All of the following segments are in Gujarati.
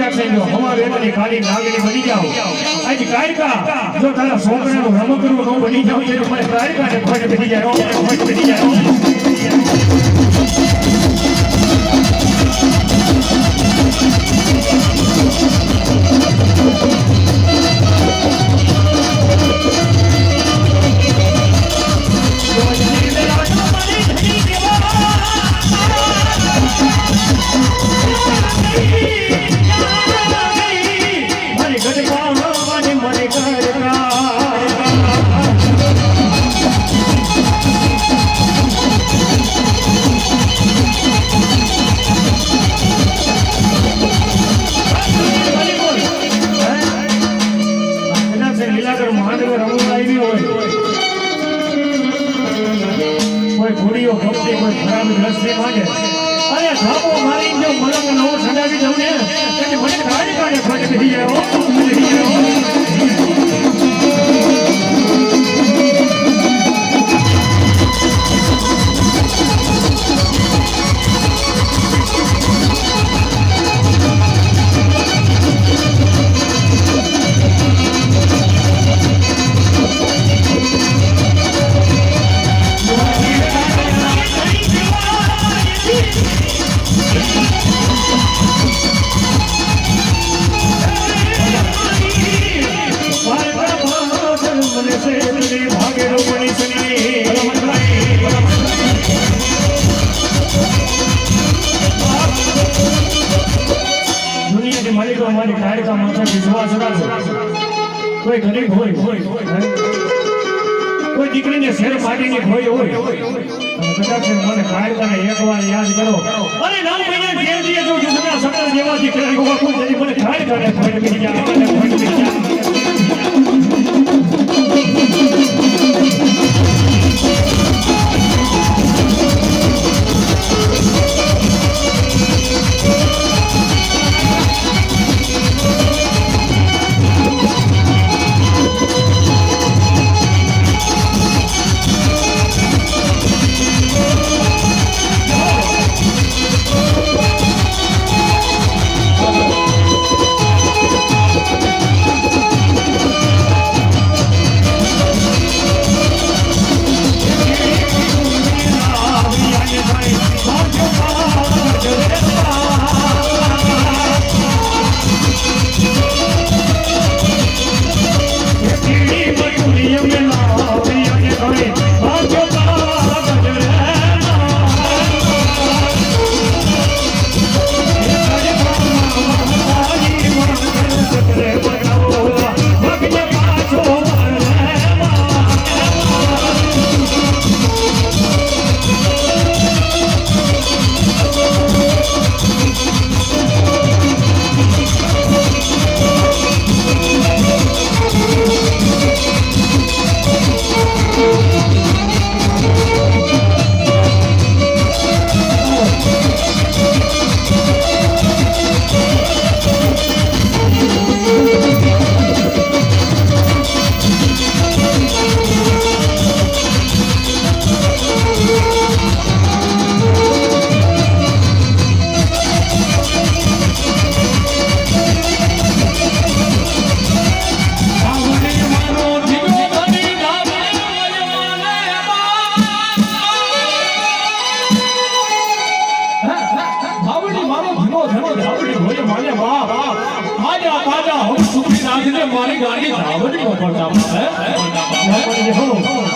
કદાચ જો હવા વેવાની ખાલી નાગણી બની જાવ આજ કાયકા જો તારા છોકરાનું રમકડું ન બની જાવ તો મને કાયકાને ફોટ બની જાય ફોટ બની જાય કોઈ ગરીબ હોય કોઈ દીકરીને શેર માટીની ખોઈ હોય કદાચ મને કાયદાને એકવાર યાદ કરો અને નામ મહિના ઘેર દીએ જો જુદા સકળ જેવા દીકરા કોઈ મને કાયદાને ખોઈ બની જાય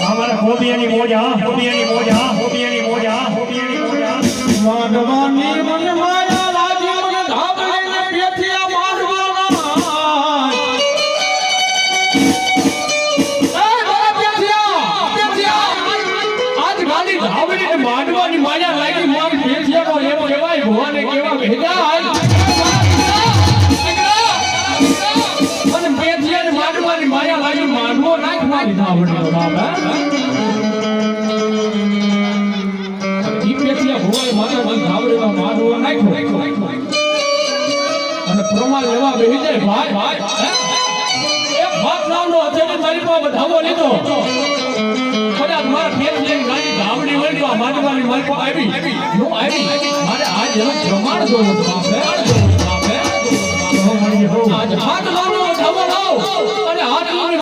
हमारा होबियानी मोजा होबियानी मोजा होबियानी मोजा होबियानी मोजा माधवानी मन माया लाजी मन धाबले ने बेथिया माधवाना ए बेथिया बेथिया आज गाली धाबले ने माधवानी माया लागी मारी बेथिया को एम केवाय भवाने केवा भेजा मन बेथिया ने माधवानी माया लागी माधवो नाख मारी धाबले नो नाम प्रमाण लेवा बेही जाए भाई एक बात नामनो અત્યારે મારી પાસે બધાવો લીધો કદાચ મારા ફેર લઈને ગાડી ગાવડી વળી તો માનવાની મારી પાસે આવી નો આવી મારે આજ એનું પ્રમાણ જોવું છે હાથ લાવનો ધાવો લાવ અને હાથ